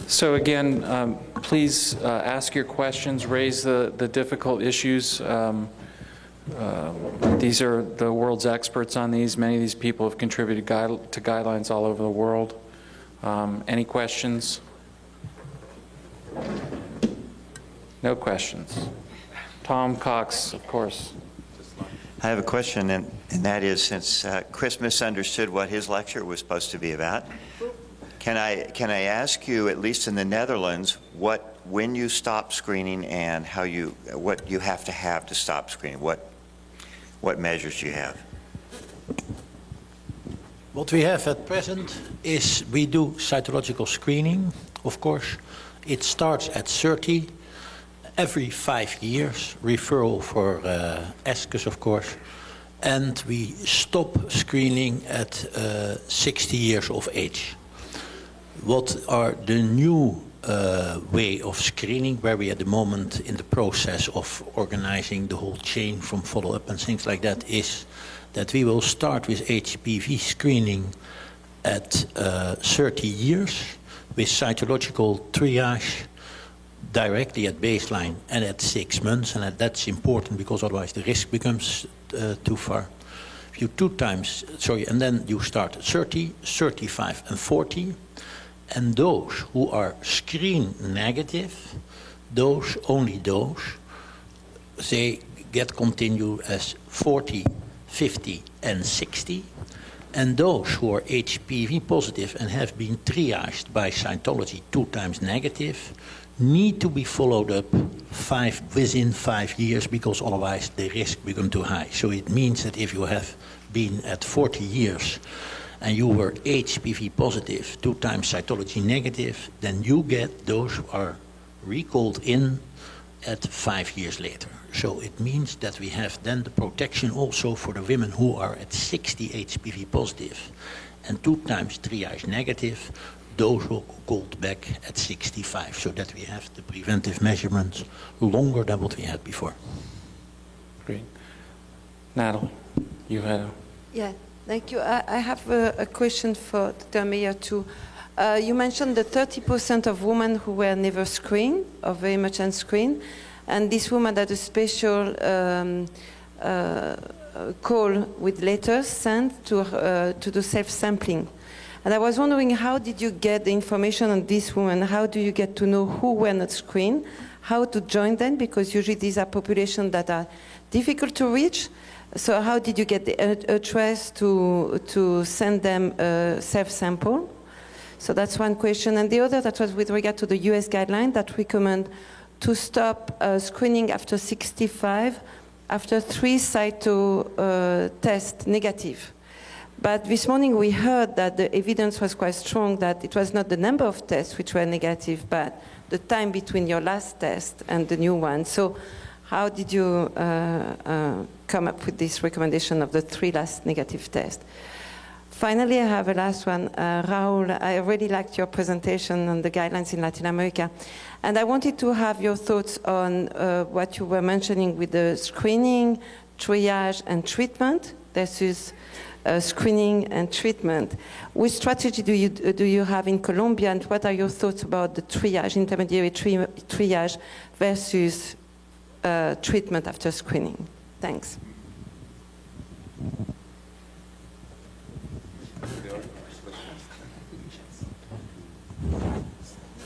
So again, please ask your questions, raise the difficult issues. These are the world's experts on these. Many of these people have contributed to guidelines all over the world. Any questions? No questions. Tom Cox, of course. I have a question, and that is, since Chris misunderstood what his lecture was supposed to be about, can I ask you, at least in the Netherlands, when you stop screening and what you have to stop screening? What measures do you have? What we have at present is we do cytological screening, of course. It starts at 30. Every 5 years, referral for ASCUS, of course, and we stop screening at 60 years of age. What are the new way of screening, where we at the moment in the process of organizing the whole chain from follow-up and things like that, is that we will start with HPV screening at 30 years with cytological triage directly at baseline and at 6 months, and that's important because otherwise the risk becomes too far. You and then you start at 30, 35, and 40, and those who are screen negative, only those, they get continued as 40, 50, and 60, and those who are HPV positive and have been triaged by cytology 2 times negative need to be followed up within 5 years, because otherwise the risk becomes too high. So it means that if you have been at 40 years and you were HPV positive, 2 times cytology negative, then you get those who are recalled in at 5 years later. So it means that we have then the protection also for the women who are at 60 HPV positive and 2 times triage negative, those who are called back at 65, so that we have the preventive measurements longer than what we had before. Great. Natalie, you had a... Yeah, thank you. I have a question for Dr. Meyer too. You mentioned the 30% of women who were never screened, or very much unscreened, and this woman had a special call with letters sent to do self-sampling. And I was wondering, how did you get the information on this woman? How do you get to know who were not screened? How to join them? Because usually these are populations that are difficult to reach. So how did you get the address to send them a self-sample? So that's one question. And the other, that was with regard to the US guideline that recommend to stop screening after 65 after 3 cyto tests negative. But this morning we heard that the evidence was quite strong that it was not the number of tests which were negative, but the time between your last test and the new one. So how did you come up with this recommendation of the 3 last negative tests? Finally, I have a last one. Raul, I really liked your presentation on the guidelines in Latin America. And I wanted to have your thoughts on what you were mentioning with the screening, triage, and treatment versus screening and treatment. Which strategy do you have in Colombia, and what are your thoughts about the triage, intermediary triage versus treatment after screening? Thanks.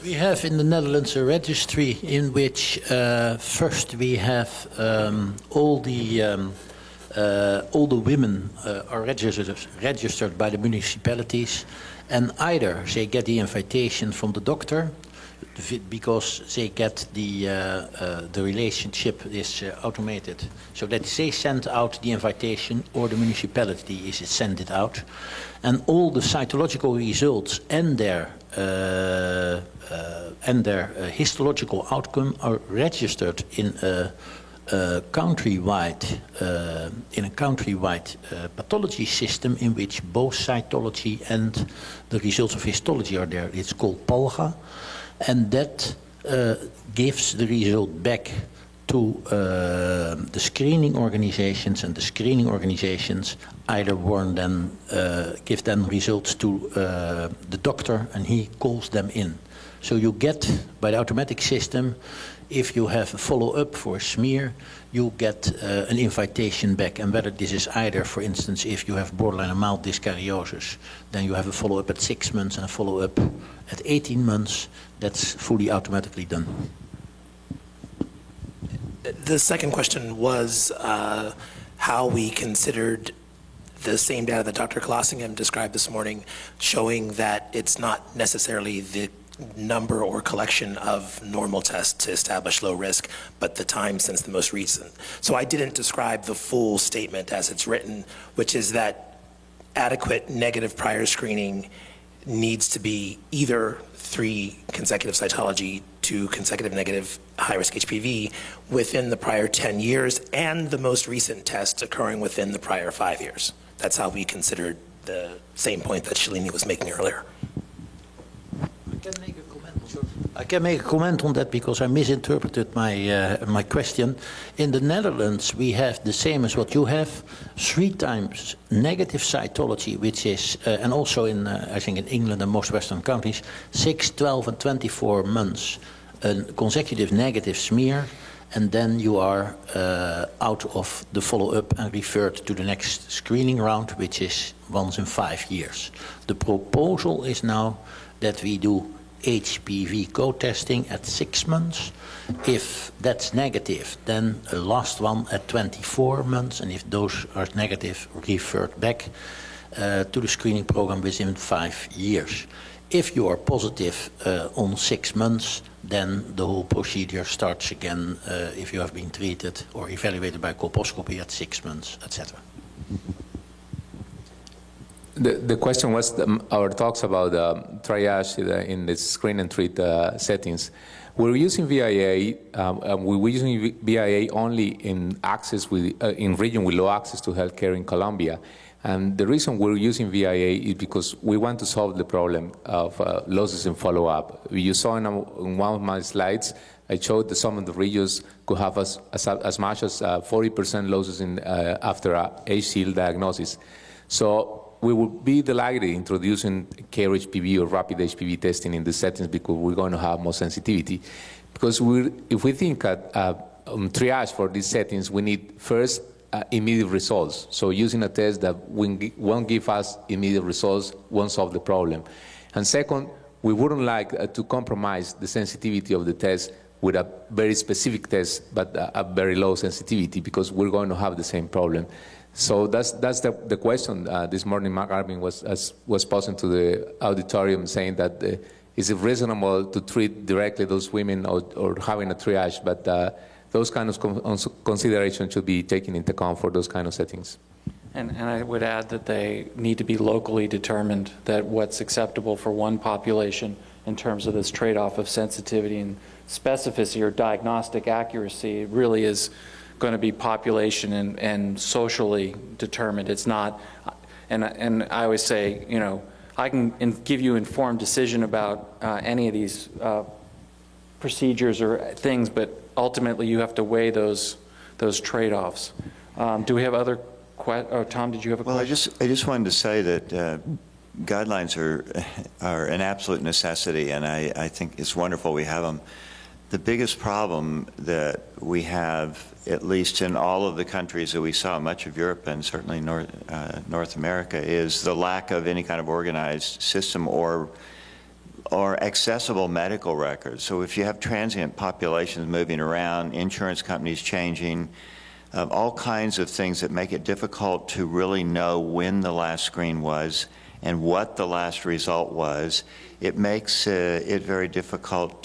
We have in the Netherlands a registry in which first we have all the women are registered by the municipalities, and either they get the invitation from the doctor because they get the relationship is automated, so that they send out the invitation, or the municipality is send it out, and all the cytological results and their histological outcome are registered in a countrywide pathology system in which both cytology and the results of histology are there. It's called PALGA, and that gives the result back to the screening organizations, and the screening organizations either give them results to the doctor, and he calls them in. So you get, by the automatic system, if you have a follow-up for a smear, you get an invitation back. And whether this is either, for instance, if you have borderline and mild dyskaryosis, then you have a follow-up at 6 months and a follow-up at 18 months. That's fully automatically done. The second question was how we considered the same data that Dr. Colossingham described this morning, showing that it's not necessarily the number or collection of normal tests to establish low risk, but the time since the most recent. So I didn't describe the full statement as it's written, which is that adequate negative prior screening needs to be either 3 consecutive cytology, 2 consecutive negative high-risk HPV within the prior 10 years, and the most recent test occurring within the prior 5 years. That's how we considered the same point that Shalini was making earlier. I can make a comment on that because I misinterpreted my question. In the Netherlands, we have the same as what you have, 3 times negative cytology, which is, and also in, I think in England and most Western countries, 6, 12, and 24 months, a consecutive negative smear, and then you are out of the follow-up and referred to the next screening round, which is once in 5 years. The proposal is now that we do HPV co-testing at 6 months. If that's negative, then a last one at 24 months, and if those are negative, referred back to the screening program within 5 years. If you are positive on 6 months, then the whole procedure starts again if you have been treated or evaluated by colposcopy at 6 months, etc. The question was our talks about triage in the screen and treat settings. We're using VIA. We're using VIA only in access in region with low access to healthcare in Colombia. And the reason we're using VIA is because we want to solve the problem of losses in follow-up. You saw in one of my slides, I showed that some of the regions could have as much as 40% losses after a HCL diagnosis. So we would be delighted introducing KRHPV or rapid HPV testing in the settings because we're going to have more sensitivity. Because if we think at triage for these settings, we need first immediate results. So using a test that won't give us immediate results won't solve the problem. And second, we wouldn't like to compromise the sensitivity of the test with a very specific test, but a very low sensitivity, because we're going to have the same problem. So that's the question this morning. Mark Arvin was posing to the auditorium, saying that is it reasonable to treat directly those women or having a triage? But those kind of considerations should be taken into account for those kind of settings. And I would add that they need to be locally determined, that what's acceptable for one population in terms of this trade-off of sensitivity and specificity or diagnostic accuracy really is going to be population and socially determined. It's not, and I always say, you know, I can give you informed decision about any of these procedures or things, but ultimately you have to weigh those trade-offs. Do we have other questions? Oh, Tom, did you have a question? Well, I just wanted to say that guidelines are an absolute necessity, and I think it's wonderful we have them. The biggest problem that we have, at least in all of the countries that we saw, much of Europe and certainly North America, is the lack of any kind of organized system or accessible medical records. So if you have transient populations moving around, insurance companies changing, all kinds of things that make it difficult to really know when the last screen was and what the last result was, it makes it very difficult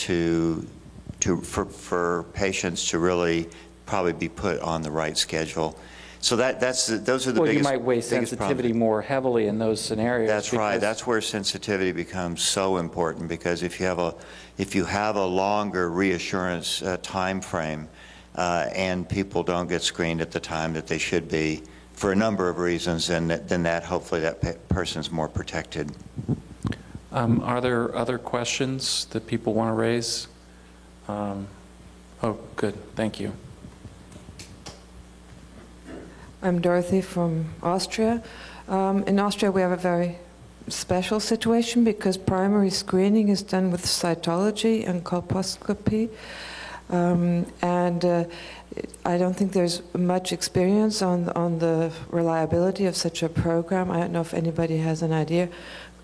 for patients to really probably be put on the right schedule. So those are the biggest. Well, you might weigh sensitivity more heavily in those scenarios. That's right. That's where sensitivity becomes so important, because if you have a longer reassurance time frame, and people don't get screened at the time that they should be for a number of reasons, then that hopefully that person's more protected. Are there other questions that people want to raise? Oh, good. Thank you. I'm Dorothy from Austria. In Austria, we have a very special situation because primary screening is done with cytology and colposcopy. I don't think there's much experience on the reliability of such a program. I don't know if anybody has an idea.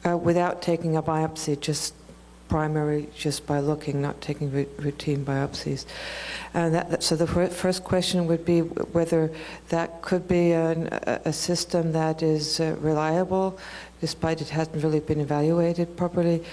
Without taking a biopsy, just primary, just by looking, not taking routine biopsies. And so the first question would be whether that could be a system that is reliable, despite it hasn't really been evaluated properly.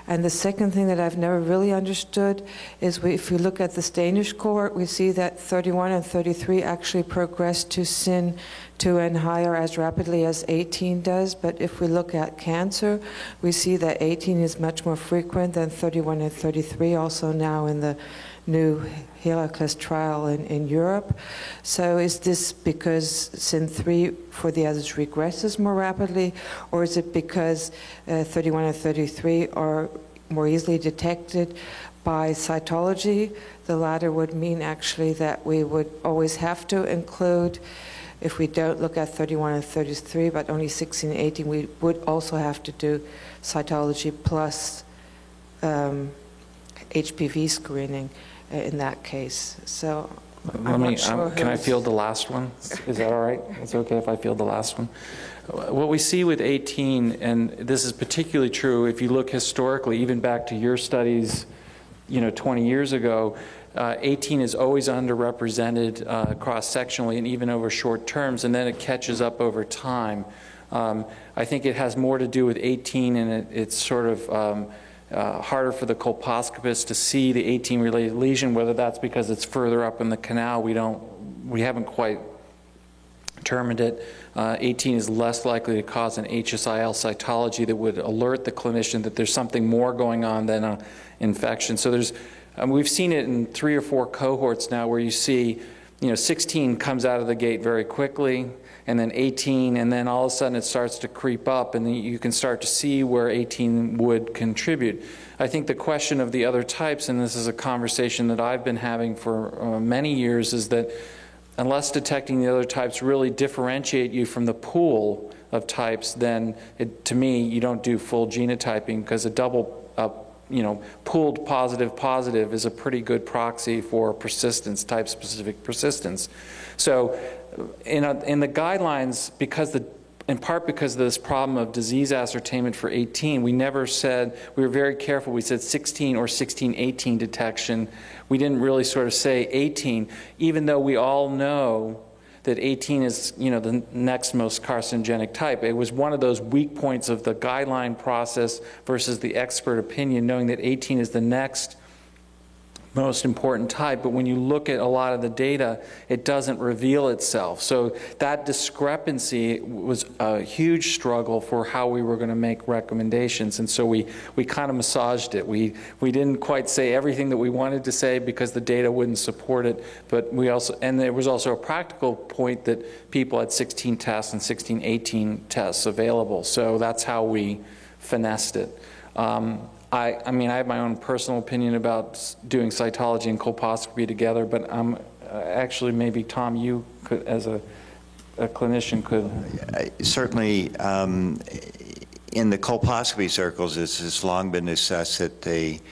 And the second thing that I've never really understood is if we look at the Danish cohort, we see that 31 and 33 actually progress to SYN 2 and higher as rapidly as 18 does. But if we look at cancer, we see that 18 is much more frequent than 31 and 33, also now in the new Heracles trial in Europe. So is this because SYN3 for the others regresses more rapidly, or is it because 31 and 33 are more easily detected by cytology? The latter would mean actually that we would always have to include, if we don't look at 31 and 33, but only 16 and 18, we would also have to do cytology plus HPV screening in that case. So I'm not sure can I field the last one? Is that all right? It's okay if I field the last one? What we see with 18, and this is particularly true if you look historically, even back to your studies, 20 years ago, 18 is always underrepresented cross-sectionally and even over short terms, and then it catches up over time. I think it has more to do with 18, and it's sort of harder for the colposcopist to see the 18-related lesion, whether that's because it's further up in the canal. We haven't quite determined it. 18 is less likely to cause an HSIL cytology that would alert the clinician that there's something more going on than an infection. So we've seen it in 3 or 4 cohorts now where you see, 16 comes out of the gate very quickly, and then 18, and then all of a sudden it starts to creep up, and then you can start to see where 18 would contribute. I think the question of the other types, and this is a conversation that I've been having for many years, is that unless detecting the other types really differentiate you from the pool of types, then to me, you don't do full genotyping, because a double pooled positive is a pretty good proxy for persistence, type-specific persistence. So in the guidelines, in part because of this problem of disease ascertainment for 18, we never said, we were very careful, we said 16 or 16-18 detection. We didn't really sort of say 18, even though we all know that 18 is, the next most carcinogenic type. It was one of those weak points of the guideline process versus the expert opinion, knowing that 18 is the next most important type, but when you look at a lot of the data, it doesn't reveal itself. So that discrepancy was a huge struggle for how we were going to make recommendations, and so we kind of massaged it. We didn't quite say everything that we wanted to say because the data wouldn't support it, but and there was also a practical point that people had 16 tests and 16-18 tests available, so that's how we finessed it. I mean, I have my own personal opinion about doing cytology and colposcopy together, but actually maybe, Tom, you could, as a clinician, could. Certainly, in the colposcopy circles, it's long been discussed that the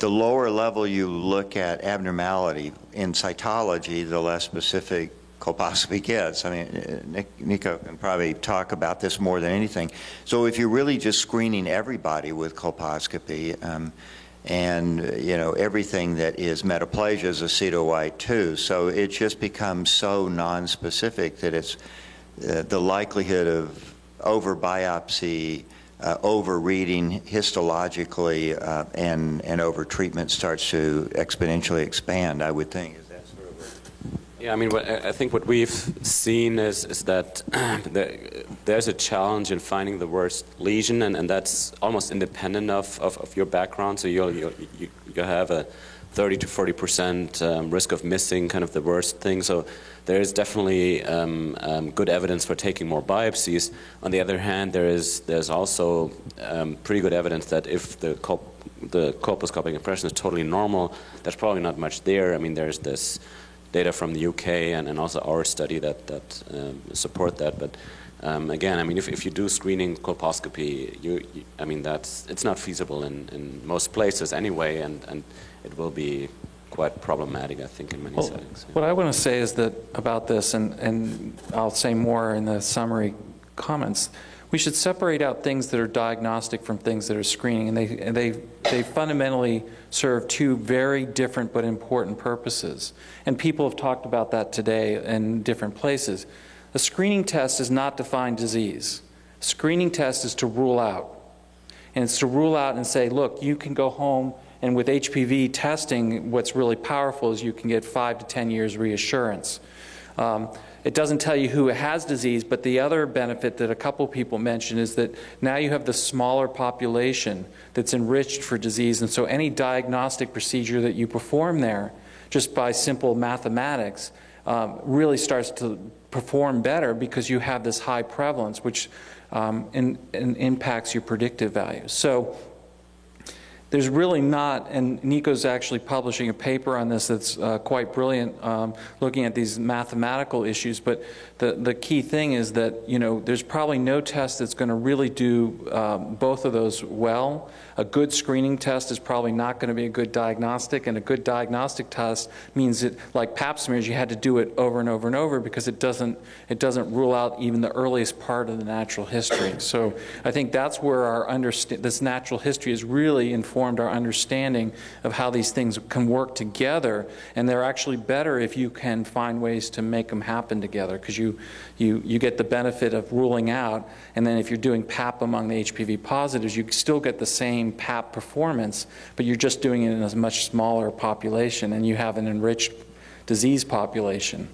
lower level you look at abnormality in cytology, the less specific colposcopy gets. I mean, Nico can probably talk about this more than anything. So if you're really just screening everybody with colposcopy, and everything that is metaplasia is acetoacetate too, so it just becomes so non-specific that it's the likelihood of over-biopsy, over-reading histologically, and over-treatment starts to exponentially expand, I would think. Yeah, I mean, I think what we've seen is that there's a challenge in finding the worst lesion, and that's almost independent of your background. So you'll have a 30 to 40% risk of missing kind of the worst thing. So there is definitely good evidence for taking more biopsies. On the other hand, there's also pretty good evidence that if the colposcopic impression is totally normal, there's probably not much there. I mean, there's this data from the UK and also our study that support that. But Again, I mean, if you do screening colposcopy, I mean, it's not feasible in most places anyway, and it will be quite problematic, I think, in many settings. What I want to say is that about this, and I'll say more in the summary comments, we should separate out things that are diagnostic from things that are screening, and they fundamentally serve two very different but important purposes. And people have talked about that today in different places. A screening test is not to find disease. A screening test is to rule out. And it's to rule out and say, look, you can go home, and with HPV testing, what's really powerful is you can get 5 to 10 years reassurance. It doesn't tell you who has disease, but the other benefit that a couple people mentioned is that now you have the smaller population that's enriched for disease, and so any diagnostic procedure that you perform there, just by simple mathematics, really starts to perform better because you have this high prevalence, which impacts your predictive values. So there's really not, and Nico's actually publishing a paper on this that's quite brilliant, looking at these mathematical issues, but the key thing is that, you know, there's probably no test that's going to really do both of those well. A good screening test is probably not going to be a good diagnostic, and a good diagnostic test means that, like pap smears, you had to do it over and over and over because it doesn't rule out even the earliest part of the natural history. So I think that's where our this natural history has really informed our understanding of how these things can work together, and they're actually better if you can find ways to make them happen together, because you get the benefit of ruling out, and then if you're doing PAP among the HPV positives, you still get the same PAP performance, but you're just doing it in a much smaller population, and you have an enriched disease population.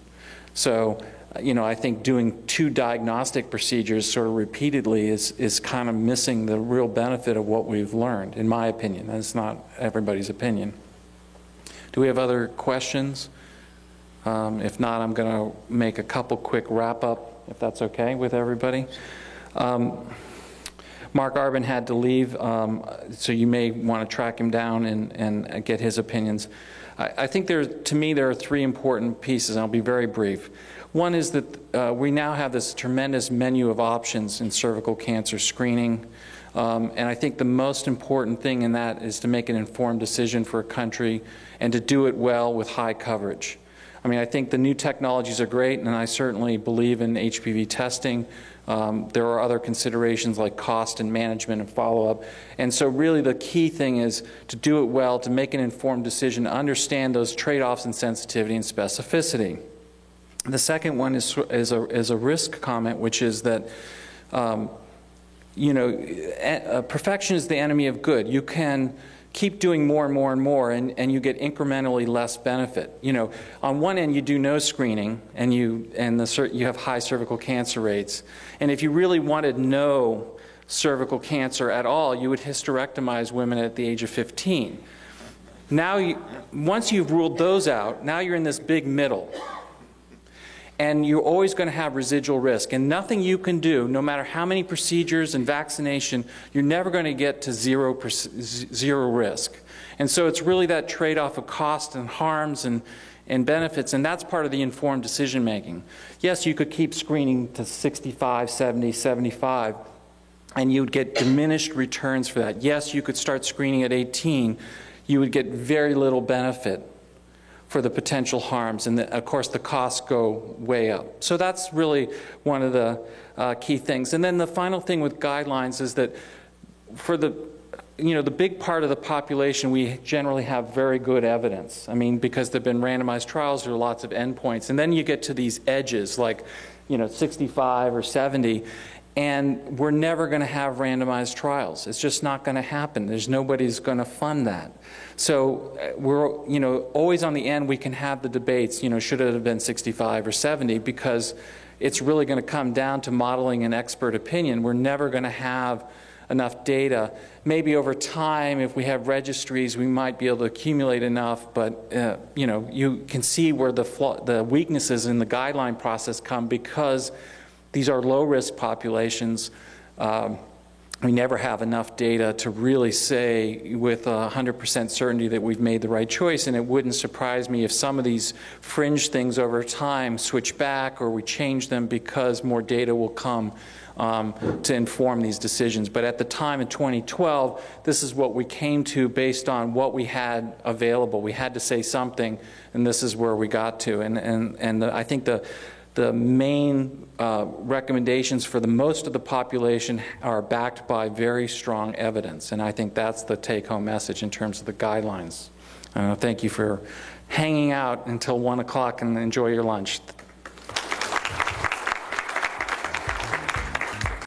So, you know, I think doing two diagnostic procedures sort of repeatedly is kind of missing the real benefit of what we've learned, in my opinion. That's not everybody's opinion. Do we have other questions? If not, I'm going to make a couple quick wrap-up, if that's okay with everybody. Mark Arbin had to leave, so you may want to track him down and get his opinions. I think to me there are three important pieces, and I'll be very brief. One is that we now have this tremendous menu of options in cervical cancer screening, and I think the most important thing in that is to make an informed decision for a country and to do it well with high coverage. I mean, I think the new technologies are great, and I certainly believe in HPV testing. There are other considerations like cost and management and follow-up. And so really the key thing is to do it well, to make an informed decision, to understand those trade-offs in sensitivity and specificity. The second one is a risk comment, which is that, you know, perfection is the enemy of good. You can keep doing more and more and more, and you get incrementally less benefit. You know, on one end you do no screening, and you have high cervical cancer rates. And if you really wanted no cervical cancer at all, you would hysterectomize women at the age of 15. Now, once you've ruled those out, now you're in this big middle. And you're always going to have residual risk. And nothing you can do, no matter how many procedures and vaccination, you're never going to get to zero risk. And so it's really that trade-off of cost and harms and benefits, and that's part of the informed decision making. Yes, you could keep screening to 65, 70, 75, and you'd get diminished returns for that. Yes, you could start screening at 18. You would get very little benefit for the potential harms, and of course the costs go way up. So that's really one of the key things. And then the final thing with guidelines is that for the big part of the population, we generally have very good evidence. I mean, because there have been randomized trials, there are lots of endpoints. And then you get to these edges, like, 65 or 70, and we're never going to have randomized trials. It's just not going to happen. Nobody's going to fund that. So we're, always on the end we can have the debates, should it have been 65 or 70, because it's really going to come down to modeling an expert opinion. We're never going to have enough data. Maybe over time, if we have registries, we might be able to accumulate enough, but you can see where the weaknesses in the guideline process come, because these are low-risk populations. we never have enough data to really say with 100% certainty that we've made the right choice, and it wouldn't surprise me if some of these fringe things over time switch back or we change them because more data will come to inform these decisions. But at the time in 2012, this is what we came to based on what we had available. We had to say something, and this is where we got to. And I think the main recommendations for the most of the population are backed by very strong evidence, and I think that's the take-home message in terms of the guidelines. Thank you for hanging out until 1 o'clock and enjoy your lunch.